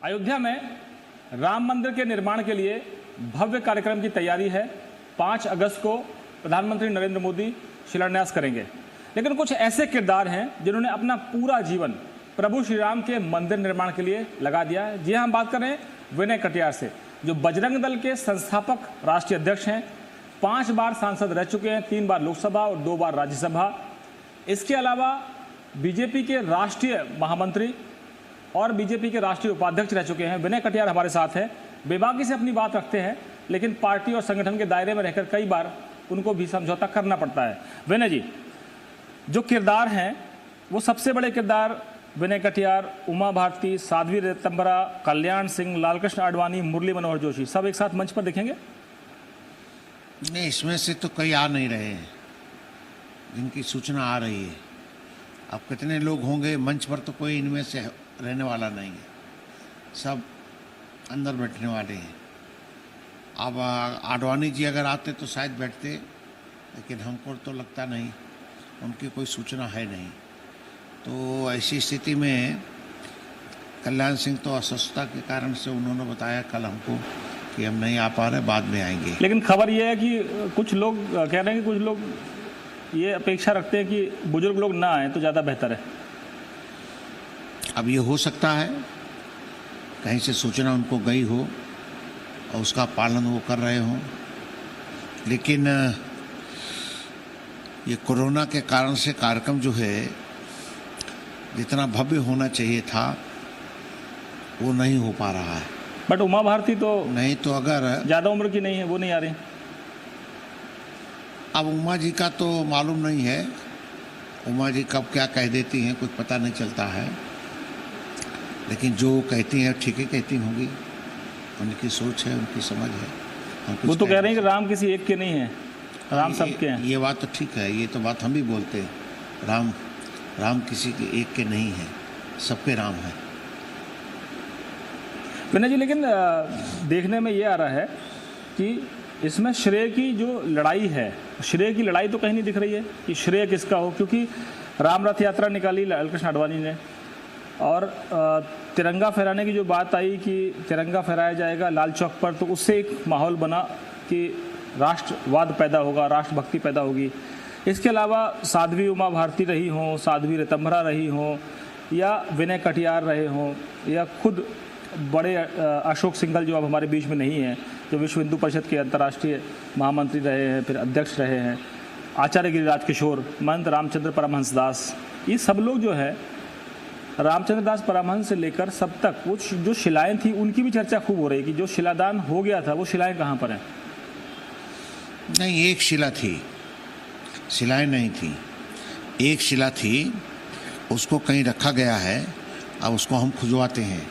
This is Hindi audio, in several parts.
अयोध्या में राम मंदिर के निर्माण के लिए भव्य कार्यक्रम की तैयारी है। 5 अगस्त को प्रधानमंत्री नरेंद्र मोदी शिलान्यास करेंगे। लेकिन कुछ ऐसे किरदार हैं जिन्होंने अपना पूरा जीवन प्रभु श्री राम के मंदिर निर्माण के लिए लगा दिया है। जी हाँ, हम बात कर रहे हैं विनय कटियार से, जो बजरंग दल के संस्थापक राष्ट्रीय अध्यक्ष हैं, 5 बार सांसद रह चुके हैं, 3 बार लोकसभा और 2 बार राज्यसभा। इसके अलावा बीजेपी के राष्ट्रीय महामंत्री और बीजेपी के राष्ट्रीय उपाध्यक्ष रह चुके हैं। विनय कटियार हमारे साथ हैं, बेबाकी से अपनी बात रखते हैं, लेकिन पार्टी और संगठन के दायरे में रहकर कई बार उनको भी समझौता करना पड़ता है। विनय जी, जो किरदार हैं वो सबसे बड़े किरदार विनय कटियार, उमा भारती, साध्वी ऋतंभरा, कल्याण सिंह, लालकृष्ण आडवाणी, मुरली मनोहर जोशी, सब एक साथ मंच पर दिखेंगे? नहीं, इसमें से तो कई आ नहीं रहे हैं जिनकी सूचना आ रही है। अब कितने लोग होंगे मंच पर, तो कोई इनमें से रहने वाला नहीं है, सब अंदर बैठने वाले हैं। अब आडवाणी जी अगर आते तो शायद बैठते, लेकिन हमको तो लगता नहीं, उनकी कोई सूचना है नहीं। तो ऐसी स्थिति में कल्याण सिंह तो अस्वस्थता के कारण से उन्होंने बताया कल हमको कि हम नहीं आ पा रहे, बाद में आएंगे। लेकिन खबर यह है कि कुछ लोग कह रहे हैं कि कुछ लोग ये अपेक्षा रखते हैं कि बुजुर्ग लोग ना आए तो ज़्यादा बेहतर है। अब ये हो सकता है कहीं से सूचना उनको गई हो और उसका पालन वो कर रहे हों, लेकिन ये कोरोना के कारण से कार्यक्रम जो है जितना भव्य होना चाहिए था वो नहीं हो पा रहा है। बट उमा भारती तो नहीं, तो अगर ज़्यादा उम्र की नहीं है, वो नहीं आ रही। अब उमा जी का तो मालूम नहीं है, उमा जी कब क्या कह देती हैं कुछ पता नहीं चलता है, लेकिन जो कहती हैं ठीक ही कहती होंगी, उनकी सोच है, उनकी समझ है। वो तो कह रहे हैं कि राम किसी एक के नहीं है, राम सबके हैं। ये बात तो ठीक है, ये तो बात हम भी बोलते हैं, राम किसी के एक के नहीं है, सबके राम है। विनय जी, लेकिन देखने में ये आ रहा है कि इसमें श्रेय की जो लड़ाई है, श्रेय की लड़ाई तो कहीं नहीं दिख रही है कि श्रेय किसका हो, क्योंकि राम रथ यात्रा निकाली लालकृष्ण आडवाणी ने, और तिरंगा फहराने की जो बात आई कि तिरंगा फहराया जाएगा लाल चौक पर, तो उससे एक माहौल बना कि राष्ट्रवाद पैदा होगा, राष्ट्रभक्ति पैदा होगी। इसके अलावा साध्वी उमा भारती रही हों, साध्वी ऋतंभरा रही हों, या विनय कटियार रहे हों, या खुद बड़े अशोक सिंघल जो अब हमारे बीच में नहीं हैं, जो विश्व हिंदू परिषद के अंतर्राष्ट्रीय महामंत्री रहे हैं, फिर अध्यक्ष रहे हैं, आचार्य गिरिराज किशोर, महंत रामचंद्र परमहंस दास, ये सब लोग जो है रामचंद्र दास परमहंस से लेकर सब तक वो जो शिलाएं थी उनकी भी चर्चा खूब हो रही है कि जो शिलादान हो गया था वो शिलाएं कहाँ पर हैं? नहीं, एक शिला थी, शिलाएं नहीं थी, एक शिला थी, उसको कहीं रखा गया है। अब उसको हम खुजवाते हैं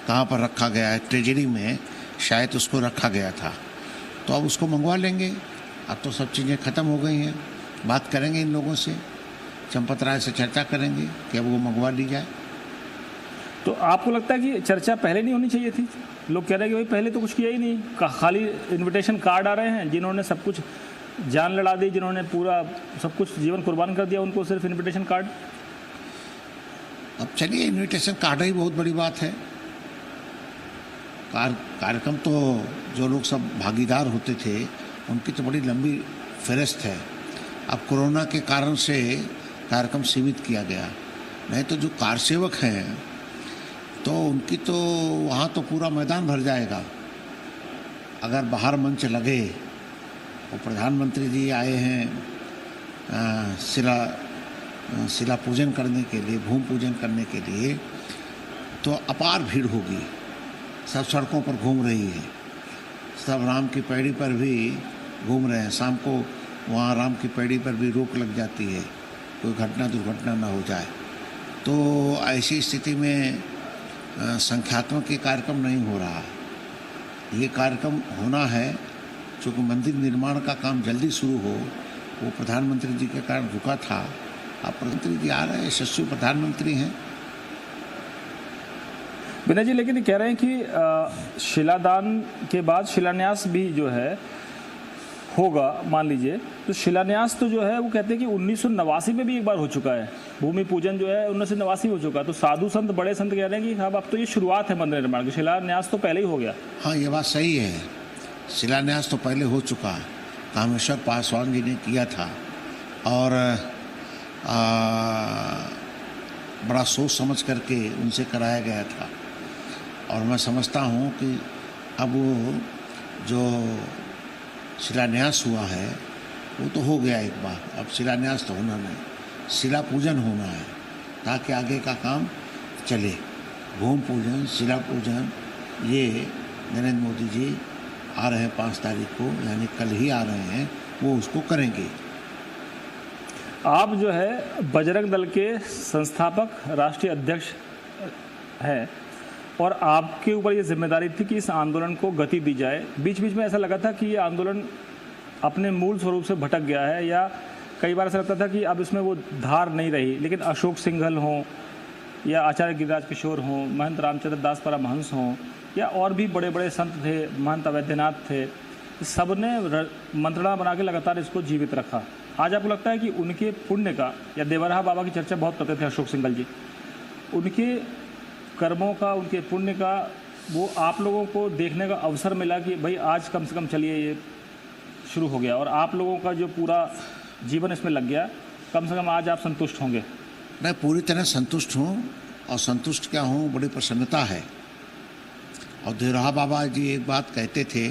कहाँ पर रखा गया है, ट्रेजरी में शायद उसको रखा गया था, तो अब उसको मंगवा लेंगे। अब तो सब चीज़ें ख़त्म हो गई हैं, बात करेंगे इन लोगों से, चंपत राय से चर्चा करेंगे कि अब वो मंगवा ली जाए। तो आपको लगता है कि चर्चा पहले नहीं होनी चाहिए थी? लोग कह रहे हैं कि भाई पहले तो कुछ किया ही नहीं, खाली इनविटेशन कार्ड आ रहे हैं। जिन्होंने सब कुछ जान लड़ा दी, जिन्होंने पूरा सब कुछ जीवन कुर्बान कर दिया, उनको सिर्फ इनविटेशन कार्ड। अब चलिए, इनविटेशन कार्ड ही बहुत बड़ी बात है। कार्यक्रम तो जो लोग सब भागीदार होते थे उनकी तो बड़ी लंबी फहरिस्त है। अब कोरोना के कारण से कार्यक्रम सीमित किया गया, नहीं तो जो कारसेवक हैं तो उनकी तो वहाँ तो पूरा मैदान भर जाएगा। अगर बाहर मंच लगे और प्रधानमंत्री जी आए हैं शिला पूजन करने के लिए, भूमि पूजन करने के लिए, तो अपार भीड़ होगी। सब सड़कों पर घूम रही है, सब राम की पैड़ी पर भी घूम रहे हैं। शाम को वहाँ राम की पैड़ी पर भी रोक लग जाती है, कोई घटना दुर्घटना ना हो जाए। तो ऐसी स्थिति में संख्यात्मक ये कार्यक्रम नहीं हो रहा। ये कार्यक्रम होना है, चूँकि मंदिर निर्माण का काम जल्दी शुरू हो, वो प्रधानमंत्री जी के कारण रुका था। अब प्रधानमंत्री जी आ रहे हैं, यशस्वी प्रधानमंत्री हैं। विनय जी, लेकिन कह रहे हैं कि शिलादान के बाद शिलान्यास भी जो है होगा, मान लीजिए, तो शिलान्यास तो जो है वो कहते हैं कि 1989 में भी एक बार हो चुका है, भूमि पूजन जो है 1989 हो चुका। तो साधु संत, बड़े संत कह रहे हैं कि साहब अब तो ये शुरुआत है मंदिर निर्माण की, शिलान्यास तो पहले ही हो गया। हाँ, ये बात सही है, शिलान्यास तो पहले हो चुका, कामेश्वर पासवान जी ने किया था और बड़ा सोच समझ करके उनसे कराया गया था। और मैं समझता हूँ कि अब वो जो शिलान्यास हुआ है वो तो हो गया एक बार, अब शिलान्यास तो होना नहीं, शिला पूजन होना है ताकि आगे का काम चले। भूमि पूजन, शिला पूजन, ये नरेंद्र मोदी जी आ रहे हैं 5 तारीख को, यानी कल ही आ रहे हैं, वो उसको करेंगे। आप जो है बजरंग दल के संस्थापक राष्ट्रीय अध्यक्ष हैं और आपके ऊपर ये जिम्मेदारी थी कि इस आंदोलन को गति दी जाए। बीच बीच में ऐसा लगा था कि ये आंदोलन अपने मूल स्वरूप से भटक गया है, या कई बार ऐसा लगता था कि अब इसमें वो धार नहीं रही। लेकिन अशोक सिंघल हों या आचार्य गिरिराज किशोर हों, महंत रामचंद्र दास परमहंस हों, या और भी बड़े बड़े संत थे, महंत अवैधनाथ थे, सब ने मंत्रणा बना के लगातार इसको जीवित रखा। आज आपको लगता है कि उनके पुण्य का, या देवराहा बाबा की चर्चा बहुत करते थे अशोक सिंघल जी, उनके कर्मों का, उनके पुण्य का वो आप लोगों को देखने का अवसर मिला कि भाई आज कम से कम चलिए ये शुरू हो गया, और आप लोगों का जो पूरा जीवन इसमें लग गया, कम से कम आज आप संतुष्ट होंगे? मैं पूरी तरह संतुष्ट हूँ, और संतुष्ट क्या हूँ, बड़ी प्रसन्नता है। और देवराहा बाबा जी एक बात कहते थे,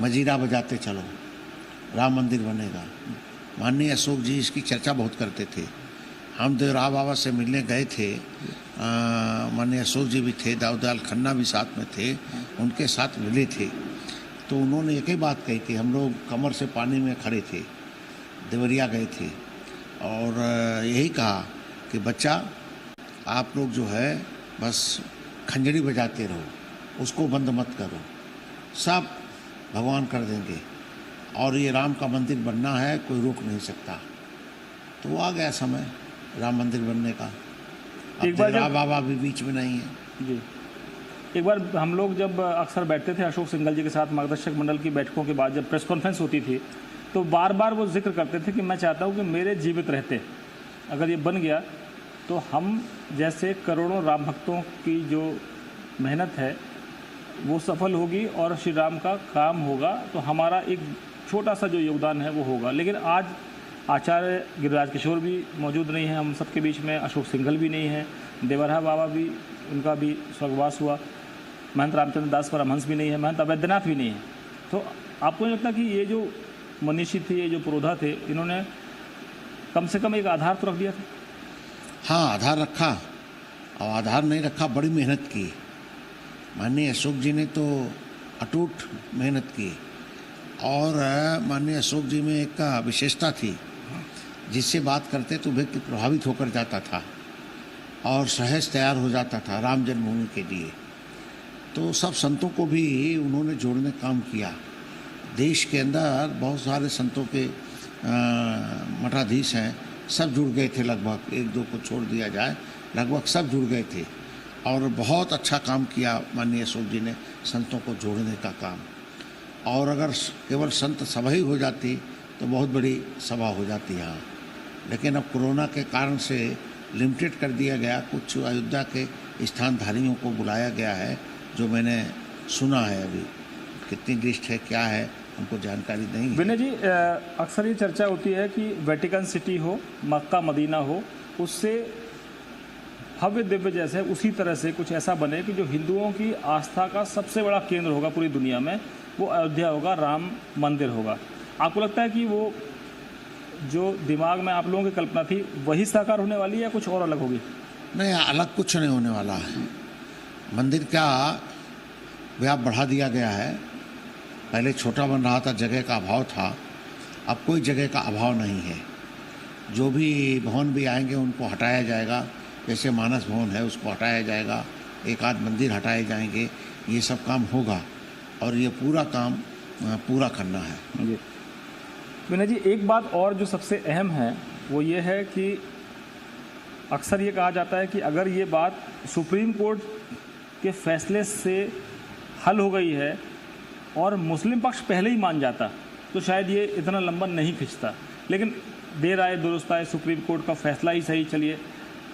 मजीरा बजाते चलो, राम मंदिर बनेगा। माननीय अशोक जी इसकी चर्चा बहुत करते थे। हम देवराहा बाबा से मिलने गए थे, माननीय अशोक जी भी थे, दाऊदयाल खन्ना भी साथ में थे, उनके साथ मिले थे। तो उन्होंने एक ही बात कही थी, हम लोग कमर से पानी में खड़े थे, देवरिया गए थे, और यही कहा कि बच्चा आप लोग जो है बस खंजड़ी बजाते रहो, उसको बंद मत करो, सब भगवान कर देंगे, और ये राम का मंदिर बनना है, कोई रोक नहीं सकता। तो वो आ गया समय राम मंदिर बनने का। एक बार देवराहा बाबा भी बीच में नहीं है जी। एक बार हम लोग जब अक्सर बैठते थे अशोक सिंघल जी के साथ, मार्गदर्शक मंडल की बैठकों के बाद जब प्रेस कॉन्फ्रेंस होती थी, तो बार बार वो जिक्र करते थे कि मैं चाहता हूँ कि मेरे जीवित रहते अगर ये बन गया तो हम जैसे करोड़ों राम भक्तों की जो मेहनत है वो सफल होगी और श्री राम का काम होगा, तो हमारा एक छोटा सा जो योगदान है वो होगा। लेकिन आज आचार्य गिरिराज किशोर भी मौजूद नहीं है हम सबके बीच में, अशोक सिंघल भी नहीं है, देवराहा बाबा भी, उनका भी स्वर्गवास हुआ, महंत रामचंद्र दास परमहंस भी नहीं है, महंत अवैधनाथ भी नहीं है। तो आपको नहीं लगता कि ये जो मनीषी थे, ये जो पुरोधा थे, इन्होंने कम से कम एक आधार तो रख दिया था? हाँ, आधार रखा, और आधार नहीं रखा, बड़ी मेहनत की। माननीय अशोक जी ने तो अटूट मेहनत की, और माननीय अशोक जी में एक विशेषता थी, जिससे बात करते तो व्यक्ति प्रभावित होकर जाता था और सहज तैयार हो जाता था राम जन्मभूमि के लिए। तो सब संतों को भी उन्होंने जोड़ने का काम किया। देश के अंदर बहुत सारे संतों के मठाधीश हैं, सब जुड़ गए थे, लगभग 1-2 को छोड़ दिया जाए, लगभग सब जुड़ गए थे, और बहुत अच्छा काम किया माननीय अशोक जी ने संतों को जोड़ने का काम। और अगर केवल संत सभा ही हो जाती तो बहुत बड़ी सभा हो जाती है। लेकिन अब कोरोना के कारण से लिमिटेड कर दिया गया, कुछ अयोध्या के स्थानधारियों को बुलाया गया है, जो मैंने सुना है। अभी कितनी लिस्ट है, क्या है, हमको जानकारी नहीं है। विनय जी, अक्सर ये चर्चा होती है कि वेटिकन सिटी हो, मक्का मदीना हो, उससे भव्य दिव्य जैसे उसी तरह से कुछ ऐसा बने कि जो हिंदुओं की आस्था का सबसे बड़ा केंद्र होगा पूरी दुनिया में, वो अयोध्या होगा, राम मंदिर होगा। आपको लगता है कि वो जो दिमाग में आप लोगों की कल्पना थी वही साकार होने वाली है या कुछ और अलग होगी? नहीं, अलग कुछ नहीं होने वाला है। मंदिर का व्याप बढ़ा दिया गया है। पहले छोटा बन रहा था, जगह का अभाव था, अब कोई जगह का अभाव नहीं है। जो भी भवन भी आएंगे उनको हटाया जाएगा, जैसे मानस भवन है उसको हटाया जाएगा, एक आध मंदिर हटाए जाएंगे, ये सब काम होगा, और ये पूरा काम पूरा करना है। जी विनय जी, एक बात और जो सबसे अहम है वो ये है कि अक्सर ये कहा जाता है कि अगर ये बात सुप्रीम कोर्ट के फैसले से हल हो गई है और मुस्लिम पक्ष पहले ही मान जाता तो शायद ये इतना लंबा नहीं खिंचता। लेकिन देर आए दुरुस्त आए, सुप्रीम कोर्ट का फैसला ही सही, चलिए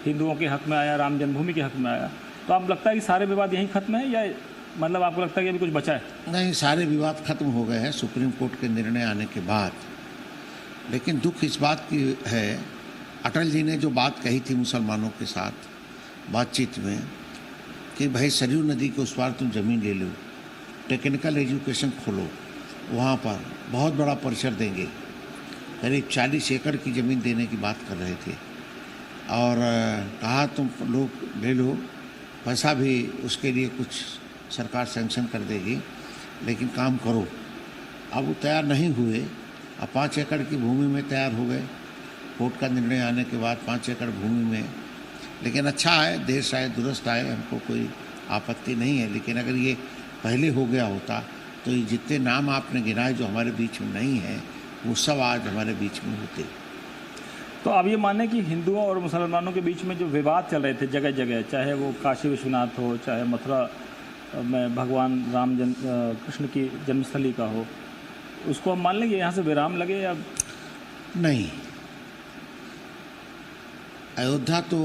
हिंदुओं के हक में आया, राम जन्मभूमि के हक में आया, तो आप लगता है कि सारे विवाद यहीं खत्म है, या मतलब आपको लगता है कि अभी कुछ बचा है? नहीं, सारे विवाद खत्म हो गए हैं सुप्रीम कोर्ट के निर्णय आने के बाद। लेकिन दुख इस बात की है, अटल जी ने जो बात कही थी मुसलमानों के साथ बातचीत में कि भाई सरयू नदी के उस पार तुम ज़मीन ले लो, टेक्निकल एजुकेशन खोलो, वहाँ पर बहुत बड़ा परिसर देंगे, करीब 40 एकड़ की ज़मीन देने की बात कर रहे थे। और कहा तुम लोग ले लो, पैसा भी उसके लिए कुछ सरकार सैंक्शन कर देगी, लेकिन काम करो। अब वो तैयार नहीं हुए, अब 5 एकड़ की भूमि में तैयार हो गए कोर्ट का निर्णय आने के बाद, 5 एकड़ भूमि में। लेकिन अच्छा है, देर शायद दुरुस्त आए, हमको कोई आपत्ति नहीं है। लेकिन अगर ये पहले हो गया होता तो ये जितने नाम आपने गिनाए जो हमारे बीच में नहीं है, वो सब आज हमारे बीच में होते। तो आप ये माने कि हिंदुओं और मुसलमानों के बीच में जो विवाद चल रहे थे जगह जगह, चाहे वो काशी विश्वनाथ हो, चाहे मथुरा में भगवान राम कृष्ण की जन्मस्थली का हो, उसको हम मान लेंगे यहाँ से विराम लगे या नहीं? अयोध्या तो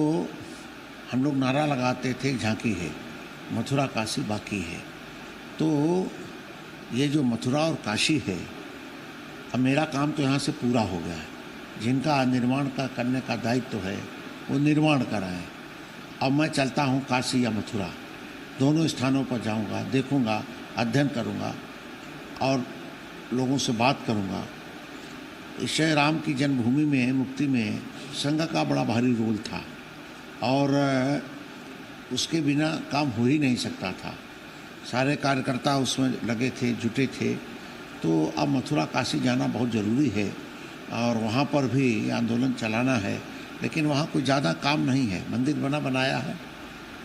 हम लोग नारा लगाते थे झांकी है, मथुरा काशी बाकी है। तो ये जो मथुरा और काशी है, अब मेरा काम तो यहाँ से पूरा हो गया है। जिनका निर्माण का करने का दायित्व है वो निर्माण कराएं। अब मैं चलता हूँ काशी या मथुरा, दोनों स्थानों पर जाऊँगा, देखूँगा, अध्ययन करूँगा और लोगों से बात करूँगा। श्री राम की जन्मभूमि में मुक्ति में संघ का बड़ा भारी रोल था और उसके बिना काम हो ही नहीं सकता था। सारे कार्यकर्ता उसमें लगे थे, जुटे थे। तो अब मथुरा काशी जाना बहुत ज़रूरी है और वहाँ पर भी आंदोलन चलाना है। लेकिन वहाँ कोई ज़्यादा काम नहीं है, मंदिर बनाया है।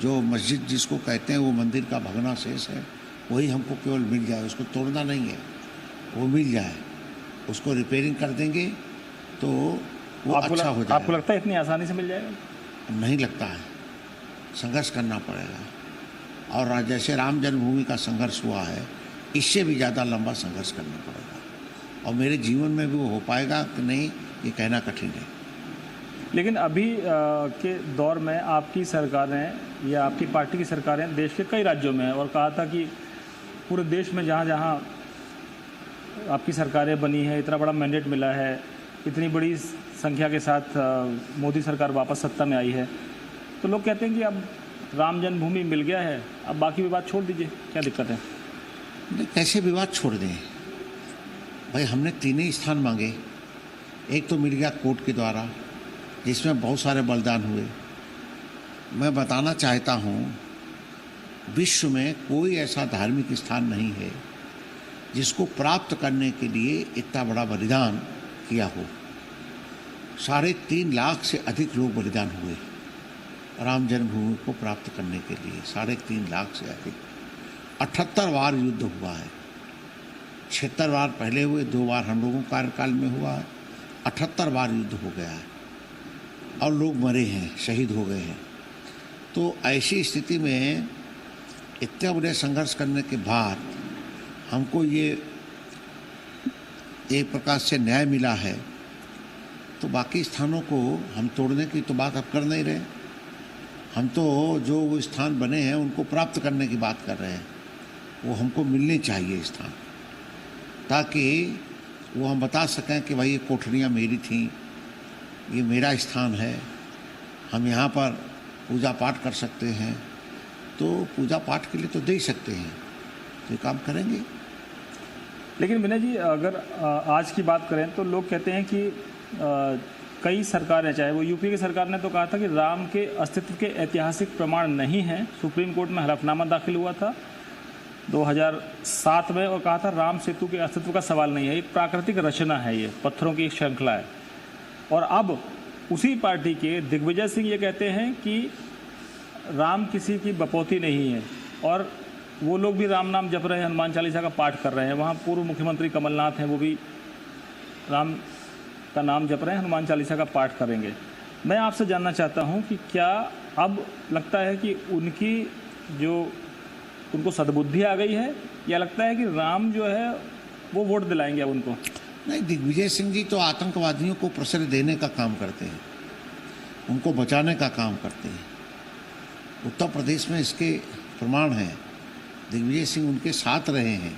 जो मस्जिद जिसको कहते हैं वो मंदिर का भग्नाशेष है, वही हमको केवल मिल जाए, उसको तोड़ना नहीं है, वो मिल जाए, उसको रिपेयरिंग कर देंगे तो वो अच्छा हो जाएगा। आपको लगता है इतनी आसानी से मिल जाएगा? नहीं लगता है, संघर्ष करना पड़ेगा। और जैसे राम जन्मभूमि का संघर्ष हुआ है, इससे भी ज़्यादा लंबा संघर्ष करना पड़ेगा। और मेरे जीवन में भी वो हो पाएगा कि नहीं, ये कहना कठिन है। लेकिन अभी के दौर में आपकी सरकारें या आपकी पार्टी की सरकारें देश के कई राज्यों में हैं और कहा था कि पूरे देश में जहाँ जहाँ आपकी सरकारें बनी है, इतना बड़ा मैंडेट मिला है, इतनी बड़ी संख्या के साथ मोदी सरकार वापस सत्ता में आई है, तो लोग कहते हैं कि अब राम जन्मभूमि मिल गया है, अब बाकी विवाद छोड़ दीजिए, क्या दिक्कत है? कैसे विवाद छोड़ दें भाई? हमने 3 ही स्थान मांगे। एक तो मिल गया कोर्ट के द्वारा, जिसमें बहुत सारे बलिदान हुए। मैं बताना चाहता हूँ, विश्व में कोई ऐसा धार्मिक स्थान नहीं है जिसको प्राप्त करने के लिए इतना बड़ा बलिदान किया हो। 3.5 लाख से अधिक लोग बलिदान हुए राम जन्मभूमि को प्राप्त करने के लिए, 3.5 लाख से अधिक। 78 बार युद्ध हुआ है, 76 बार पहले हुए, 2 बार हम लोगों कार्यकाल में हुआ है, 78 बार युद्ध हो गया है और लोग मरे हैं, शहीद हो गए हैं। तो ऐसी स्थिति में इतने बड़े संघर्ष करने के बाद हमको ये एक प्रकार से न्याय मिला है, तो बाकी स्थानों को हम तोड़ने की तो बात अब कर नहीं रहे। हम तो जो वो स्थान बने हैं उनको प्राप्त करने की बात कर रहे हैं। वो हमको मिलने चाहिए स्थान, ताकि वो हम बता सकें कि भाई ये कोठरियाँ मेरी थीं, ये मेरा स्थान है, हम यहाँ पर पूजा पाठ कर सकते हैं। तो पूजा पाठ के लिए तो दे ही सकते हैं, तो ये काम करेंगे। लेकिन विनय जी, अगर आज की बात करें तो लोग कहते हैं कि कई सरकारें, चाहे वो यूपी की सरकार ने तो कहा था कि राम के अस्तित्व के ऐतिहासिक प्रमाण नहीं हैं। सुप्रीम कोर्ट में हलफनामा दाखिल हुआ था 2007 में और कहा था राम सेतु के अस्तित्व का सवाल नहीं है, एक प्राकृतिक रचना है, ये पत्थरों की एक श्रृंखला है। और अब उसी पार्टी के दिग्विजय सिंह ये कहते हैं कि राम किसी की बपौती नहीं है, और वो लोग भी राम नाम जप रहे हैं, हनुमान चालीसा का पाठ कर रहे हैं। वहाँ पूर्व मुख्यमंत्री कमलनाथ हैं, वो भी राम का नाम जप रहे हैं, हनुमान चालीसा का पाठ करेंगे। मैं आपसे जानना चाहता हूँ कि क्या अब लगता है कि उनको सद्बुद्धि आ गई है, या लगता है कि राम जो है वो वोट दिलाएंगे अब उनको? नहीं, दिग्विजय सिंह जी तो आतंकवादियों को प्रश्रय देने का काम करते हैं। उनको बचाने का काम करते हैं। उत्तर प्रदेश में इसके प्रमाण हैं। दिग्विजय सिंह उनके साथ रहे हैं,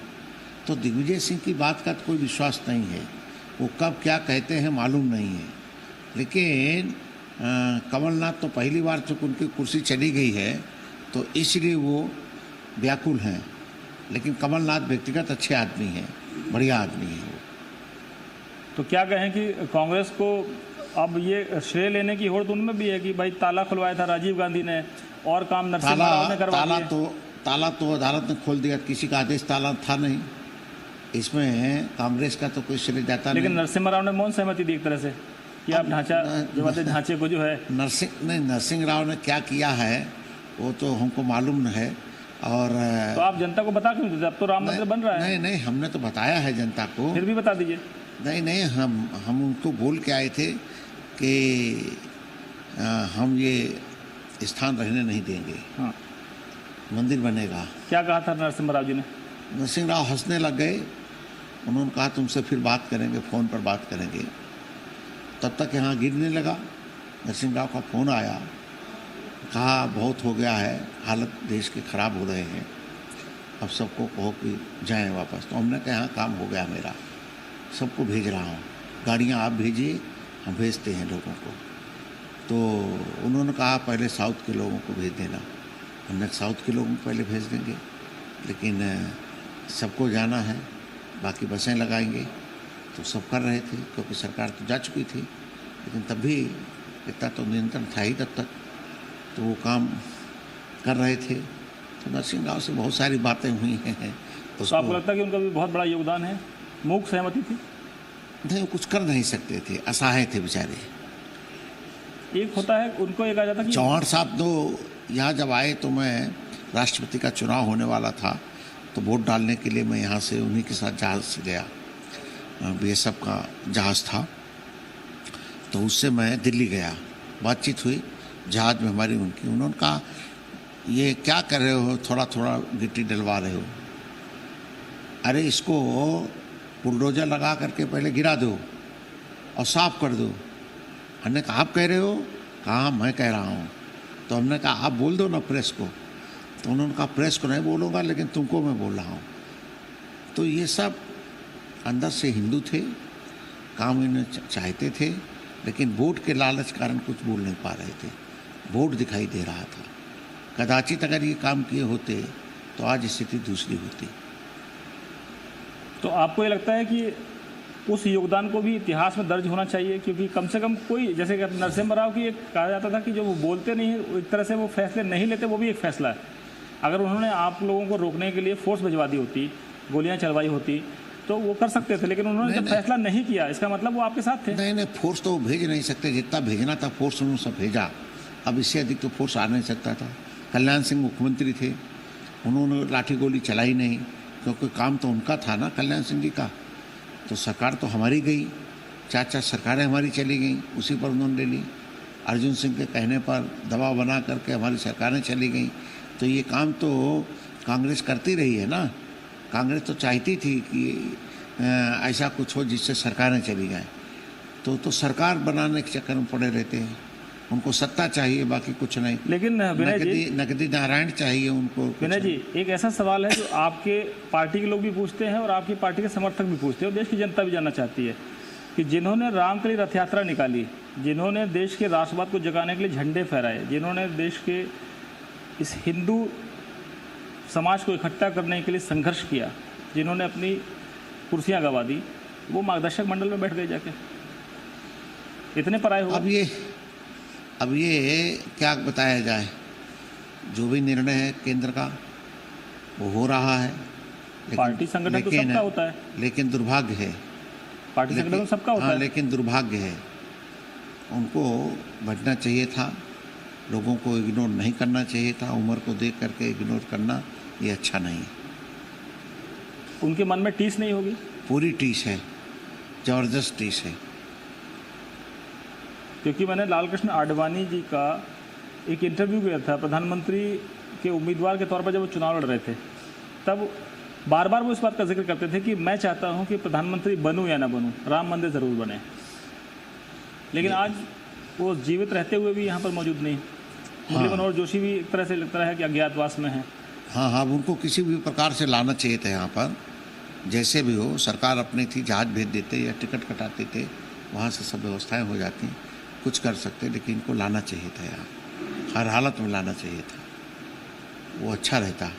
तो दिग्विजय सिंह की बात का तो कोई विश्वास नहीं है। वो कब क्या कहते हैं मालूम नहीं है। लेकिन कमलनाथ तो पहली बार चूँकि उनकी कुर्सी चली गई है तो इसलिए वो व्याकुल हैं। लेकिन कमलनाथ व्यक्तिगत अच्छे आदमी हैं, बढ़िया आदमी है वो। तो क्या कहें कि कांग्रेस को अब ये श्रेय लेने की होड़ तो उनमें भी है कि भाई ताला खुलवाया था राजीव गांधी ने और काम नरसिम्हा राव ने करवा दिए। ताला तो अदालत ने खोल दिया, किसी का आदेश ताला था नहीं। इसमें कांग्रेस का तो कोई श्रेय जाता नहीं। लेकिन नरसिम्हा राव ने मौन सहमति दी एक तरह से कि आप ढांचे को जो है नरसिंह राव ने क्या किया है वो तो हमको मालूम है। और तो आप जनता को बता क्यों देते? अब तो राम मंदिर बन रहा है। नहीं, हमने तो बताया है जनता को। फिर भी बता दीजिए। नहीं, हम उनको बोल के आए थे कि हम ये स्थान रहने नहीं देंगे। हाँ। मंदिर बनेगा। क्या कहा था नरसिम्हा राव जी ने? नरसिंह राव हंसने लग गए। उन्होंने कहा तुमसे फिर बात करेंगे, फ़ोन पर बात करेंगे। तब तक यहाँ गिरने लगा। नरसिंह राव का फ़ोन आया, कहा बहुत हो गया है, हालत देश के ख़राब हो रहे हैं, अब सबको कहो कि जाएं वापस। तो हमने कहा काम हो गया मेरा, सबको भेज रहा हूँ, गाड़ियाँ आप भेजिए, हम भेजते हैं लोगों को। तो उन्होंने कहा पहले साउथ के लोगों को भेज देना। हमने साउथ के लोगों को पहले भेज देंगे, लेकिन सबको जाना है, बाकी बसें लगाएंगे। तो सब कर रहे थे क्योंकि सरकार तो जा चुकी थी, लेकिन तब भी इतना तो नियंत्रण था ही तब तक, तो वो काम कर रहे थे। तो नरसिंह राव से बहुत सारी बातें हुई हैं। तो आपको लगता है कि उनका भी बहुत बड़ा योगदान है? मूक सहमति थी? नहीं, वो कुछ कर नहीं सकते थे, असहाय थे बेचारे। एक होता है उनको एक आ जाता कि चौहान साहब तो यहाँ जब आए तो मैं राष्ट्रपति का चुनाव होने वाला था, तो वोट डालने के लिए मैं यहाँ से उन्हीं के साथ जहाज़ से गया। BSF का जहाज़ था, तो उससे मैं दिल्ली गया। बातचीत हुई जहाज़ में हमारी उनकी। उन्होंने कहा ये क्या कर रहे हो, थोड़ा थोड़ा गिट्टी डलवा रहे हो, अरे इसको बुलडोजर लगा करके पहले गिरा दो और साफ कर दो। हमने कहा आप कह रहे हो? कहा मैं कह रहा हूँ। तो हमने कहा आप बोल दो ना प्रेस को। तो उन्होंने कहा प्रेस को नहीं बोलूँगा, लेकिन तुमको मैं बोल रहा हूँ। तो ये सब अंदर से हिंदू थे, काम इन्हें चाहते थे, लेकिन वोट के लालच कारण कुछ बोल नहीं पा रहे थे। वोट दिखाई दे रहा था। कदाचित अगर ये काम किए होते तो आज स्थिति दूसरी होती। तो आपको ये लगता है कि उस योगदान को भी इतिहास में दर्ज होना चाहिए? क्योंकि कम से कम कोई, जैसे कि नरसिम्हा राव की एक कहा जाता था कि जो वो बोलते नहीं है, एक तरह से वो फैसले नहीं लेते, वो भी एक फैसला है। अगर उन्होंने आप लोगों को रोकने के लिए फोर्स भिजवा दी होती, गोलियां चलवाई होती, तो वो कर सकते थे। लेकिन उन्होंने जब फैसला नहीं किया, इसका मतलब वो आपके साथ थे। नहीं, फोर्स तो वो भेज नहीं सकते। जितना भेजना था फोर्स उन्होंने सब भेजा। अब इससे अधिक तो फोर्स आ नहीं सकता था। कल्याण सिंह मुख्यमंत्री थे, उन्होंने लाठी गोली चलाई नहीं, क्योंकि काम तो उनका था ना, कल्याण सिंह जी का। तो सरकार तो हमारी गई, 4 सरकारें हमारी चली गई, उसी पर उन्होंने ले ली। अर्जुन सिंह के कहने पर दबाव बना करके हमारी सरकारें चली गई। तो ये काम तो कांग्रेस करती रही है ना। कांग्रेस तो चाहती थी कि ऐसा कुछ हो जिससे सरकारें चली जाएं। तो सरकार बनाने के चक्कर में पड़े रहते हैं। उनको सत्ता चाहिए, बाकी कुछ नहीं। लेकिन विनय जी, नगदी नारायण चाहिए उनको। विनय जी, एक ऐसा सवाल है जो आपके पार्टी के लोग भी पूछते हैं और आपकी पार्टी के समर्थक भी पूछते हैं और देश की जनता भी जानना चाहती है कि जिन्होंने राम के लिए रथ यात्रा निकाली, जिन्होंने देश के राष्ट्रवाद को जगाने के लिए झंडे फहराए, जिन्होंने देश के इस हिंदू समाज को इकट्ठा करने के लिए संघर्ष किया, जिन्होंने अपनी कुर्सियां गंवा दी, वो मार्गदर्शक मंडल में बैठ गए जाके। इतने पराये हो। अब ये क्या बताया जाए, जो भी निर्णय है केंद्र का वो हो रहा है। पार्टी संगठन तो सबका होता है, लेकिन दुर्भाग्य है, पार्टी संगठन तो सबका होता है। लेकिन दुर्भाग्य है, उनको बचना चाहिए था, लोगों को इग्नोर नहीं करना चाहिए था। उम्र को देख करके इग्नोर करना ये अच्छा नहीं है। उनके मन में टीस नहीं होगी? पूरी टीस है, जबरदस्त टीस है। क्योंकि मैंने लाल कृष्ण आडवाणी जी का एक इंटरव्यू किया था प्रधानमंत्री के उम्मीदवार के तौर पर, जब वो चुनाव लड़ रहे थे, तब बार बार वो इस बात का जिक्र करते थे कि मैं चाहता हूं कि प्रधानमंत्री बनूं या ना बनूं, राम मंदिर ज़रूर बने। लेकिन आज वो जीवित रहते हुए भी यहाँ पर मौजूद नहीं। मुरली मनोहर जोशी भी एक तरह से लगता है कि अज्ञातवास में है। हाँ हाँ, उनको किसी भी प्रकार से लाना चाहिए था यहाँ पर, जैसे भी हो। सरकार अपनी थी, जहाज भेज देते या टिकट कटाते थे, वहाँ से सब व्यवस्थाएं हो जाती, कुछ कर सकते, लेकिन इनको लाना चाहिए था यहाँ, हर हालत में लाना चाहिए था, वो अच्छा रहता।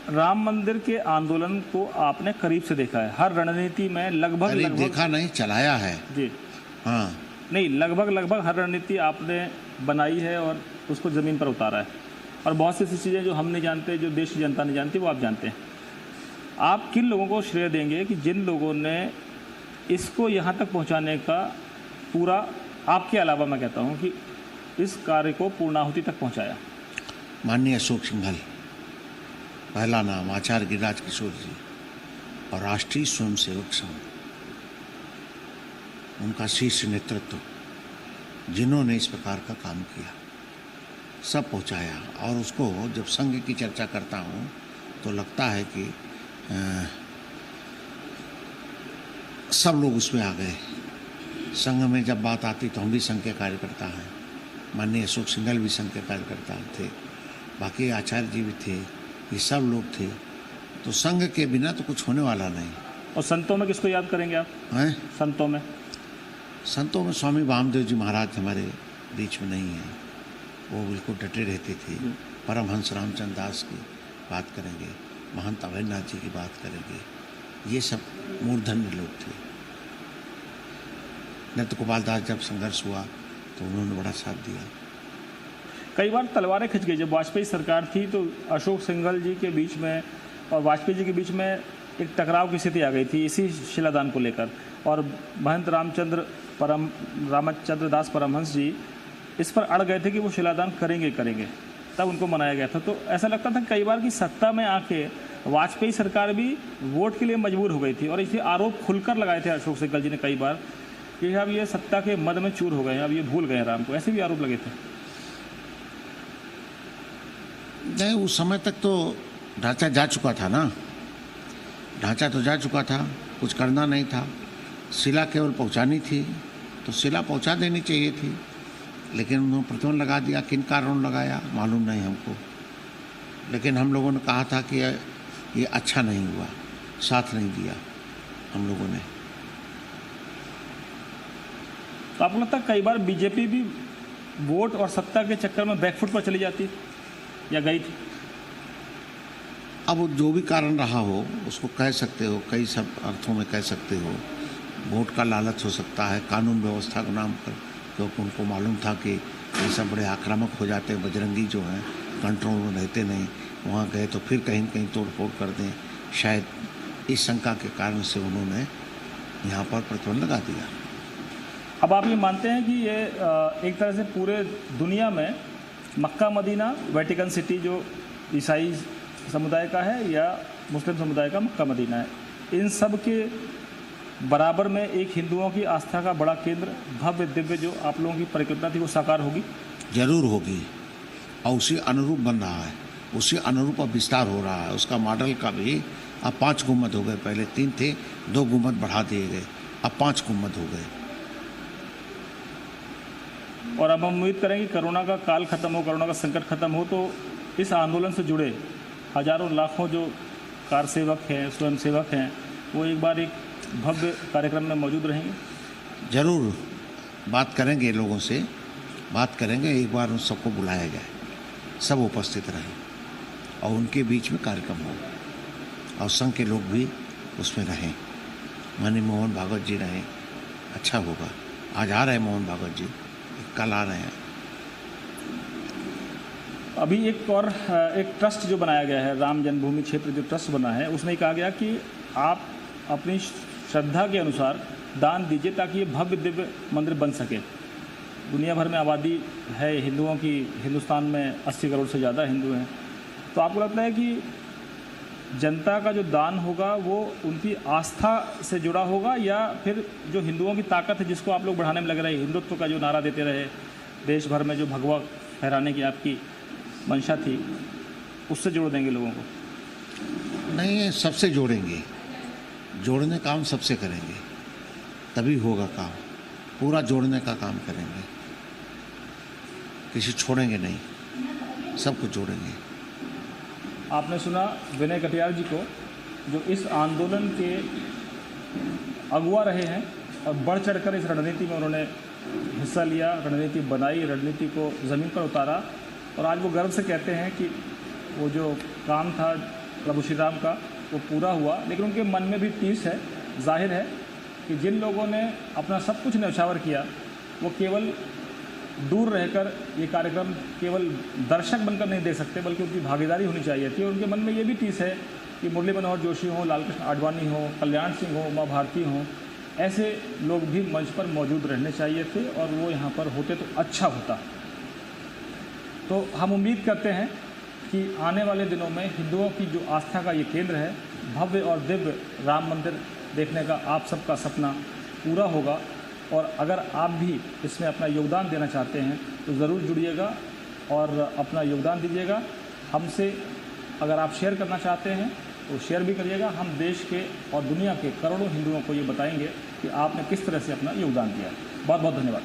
राम मंदिर के आंदोलन को आपने करीब से देखा है, हर रणनीति में लगभग देखा नहीं, चलाया है जी। हाँ नहीं, लगभग हर रणनीति आपने बनाई है और उसको ज़मीन पर उतारा है, और बहुत सी ऐसी चीज़ें जो हम नहीं जानते, जो देश की जनता नहीं जानती, वो आप जानते हैं। आप किन लोगों को श्रेय देंगे कि जिन लोगों ने इसको यहाँ तक पहुँचाने का पूरा, आपके अलावा मैं कहता हूँ कि इस कार्य को पूर्णाहुति तक पहुँचाया? माननीय अशोक सिंघल, पहला नाम आचार्य गिरिराज किशोर जी, और राष्ट्रीय स्वयंसेवक संघ, उनका शीर्ष नेतृत्व, जिन्होंने इस प्रकार का काम किया, सब पहुंचाया। और उसको जब संघ की चर्चा करता हूँ तो लगता है कि सब लोग उसमें आ गए। संघ में जब बात आती तो हम भी संघ के कार्यकर्ता हैं, माननीय अशोक सिंघल भी संघ के कार्यकर्ता थे, बाकी आचार्य जी भी थे, ये सब लोग थे। तो संघ के बिना तो कुछ होने वाला नहीं। और संतों में किसको याद करेंगे आप? हैं? संतों में स्वामी वामदेव जी महाराज हमारे बीच में नहीं है, वो बिल्कुल डटे रहते थे। परमहंस रामचंद्र दास की बात करेंगे, महंत अभयनाथ जी की बात करेंगे, ये सब मूर्धन्य लोग थे। नृत्य गोपाल दास जब संघर्ष हुआ तो उन्होंने बड़ा साथ दिया। कई बार तलवारें खिंच गई। जब वाजपेयी सरकार थी तो अशोक सिंघल जी के बीच में और वाजपेयी जी के बीच में एक टकराव की स्थिति आ गई थी इसी शिलादान को लेकर, और महंत रामचंद्र दास परमहंस जी इस पर अड़ गए थे कि वो शिलादान करेंगे, तब उनको मनाया गया था। तो ऐसा लगता था कई बार कि सत्ता में आके वाजपेयी सरकार भी वोट के लिए मजबूर हो गई थी, और इसे आरोप खुलकर लगाए थे अशोक सिंघल जी ने कई बार कि अब ये सत्ता के मद में चूर हो गए हैं, अब ये भूल गए राम को, ऐसे भी आरोप लगे थे। नहीं, उस समय तक तो ढांचा जा चुका था ना, ढांचा तो जा चुका था, कुछ करना नहीं था। शिला केवल पहुंचानी थी तो शिला पहुंचा देनी चाहिए थी, लेकिन उन्होंने प्रतिबंध लगा दिया। किन कारणों लगाया मालूम नहीं हमको, लेकिन हम लोगों ने कहा था कि ये अच्छा नहीं हुआ, साथ नहीं दिया हम लोगों ने। तो आपको लगता है कई बार बीजेपी भी वोट और सत्ता के चक्कर में बैकफुट पर चली जाती या गई थी? अब जो भी कारण रहा हो उसको कह सकते हो, कई सब अर्थों में कह सकते हो। वोट का लालच हो सकता है, कानून व्यवस्था के नाम पर, क्योंकि उनको मालूम था कि ये सब बड़े आक्रामक हो जाते हैं, बजरंगी जो हैं कंट्रोल में रहते नहीं, वहाँ गए तो फिर कहीं कहीं तोड़ फोड़ कर दें, शायद इस शंका के कारण से उन्होंने यहाँ पर प्रतिबंध लगा दिया। अब आप ये मानते हैं कि ये एक तरह से पूरे दुनिया में मक्का मदीना, वेटिकन सिटी जो ईसाई समुदाय का है या मुस्लिम समुदाय का मक्का मदीना है, इन सब के बराबर में एक हिंदुओं की आस्था का बड़ा केंद्र, भव्य दिव्य जो आप लोगों की परिकल्पना थी, वो साकार होगी? जरूर होगी, और उसी अनुरूप बन रहा है, उसी अनुरूप अब विस्तार हो रहा है। उसका मॉडल का भी अब 5 गुम्बद हो गए, पहले 3 थे, 2 गुम्बद बढ़ा दिए गए, अब 5 गुम्बद हो गए। और अब हम उम्मीद करें कि कोरोना का काल खत्म हो, कोरोना का संकट खत्म हो, तो इस आंदोलन से जुड़े हजारों लाखों जो कार सेवक हैं, स्वयं सेवक हैं, वो एक बार एक भव्य कार्यक्रम में मौजूद रहेंगे। जरूर बात करेंगे, लोगों से बात करेंगे, एक बार उन सबको बुलाया जाए, सब उपस्थित रहें और उनके बीच में कार्यक्रम हो, और संघ के लोग भी उसमें रहें, माननीय मोहन भागवत जी रहें, अच्छा होगा। आज आ रहे हैं मोहन भागवत जी, कल आ रहे हैं। अभी एक ट्रस्ट जो बनाया गया है, राम जन्मभूमि क्षेत्र जो ट्रस्ट बना है, उसमें कहा गया कि आप अपनी श्रद्धा के अनुसार दान दीजिए ताकि ये भव्य दिव्य मंदिर बन सके। दुनिया भर में आबादी है हिंदुओं की, हिंदुस्तान में 80 करोड़ से ज़्यादा हिंदू हैं, तो आपको लगता है कि जनता का जो दान होगा वो उनकी आस्था से जुड़ा होगा, या फिर जो हिंदुओं की ताकत है जिसको आप लोग बढ़ाने में लग रहे हैं, हिंदुत्व का जो नारा देते रहे देश भर में, जो भगवा फहराने की आपकी मंशा थी, उससे जोड़ देंगे लोगों को? नहीं, सबसे जोड़ेंगे, जोड़ने काम सबसे करेंगे, तभी होगा काम। पूरा जोड़ने का काम करेंगे, किसी छोड़ेंगे नहीं, सबको जोड़ेंगे। आपने सुना विनय कटियार जी को, जो इस आंदोलन के अगुवा रहे हैं और बढ़ चढ़कर इस रणनीति में उन्होंने हिस्सा लिया, रणनीति बनाई, रणनीति को ज़मीन पर उतारा और आज वो गर्व से कहते हैं कि वो जो काम था प्रभु श्री राम का वो पूरा हुआ। लेकिन उनके मन में भी टीस है। जाहिर है कि जिन लोगों ने अपना सब कुछ न्यौछावर किया वो केवल दूर रहकर ये कार्यक्रम केवल दर्शक बनकर नहीं देख सकते, बल्कि उनकी भागीदारी होनी चाहिए थी। और उनके मन में ये भी टीस है कि मुरली मनोहर जोशी हो, लालकृष्ण आडवाणी हो, कल्याण सिंह हो, उमा भारती हो, ऐसे लोग भी मंच पर मौजूद रहने चाहिए थे और वो यहाँ पर होते तो अच्छा होता। तो हम उम्मीद करते हैं कि आने वाले दिनों में हिंदुओं की जो आस्था का ये केंद्र है, भव्य और दिव्य राम मंदिर देखने का आप सबका सपना पूरा होगा। और अगर आप भी इसमें अपना योगदान देना चाहते हैं तो ज़रूर जुड़िएगा और अपना योगदान दीजिएगा। हमसे अगर आप शेयर करना चाहते हैं तो शेयर भी करिएगा। हम देश के और दुनिया के करोड़ों हिंदुओं को ये बताएंगे कि आपने किस तरह से अपना योगदान दिया। बहुत बहुत धन्यवाद।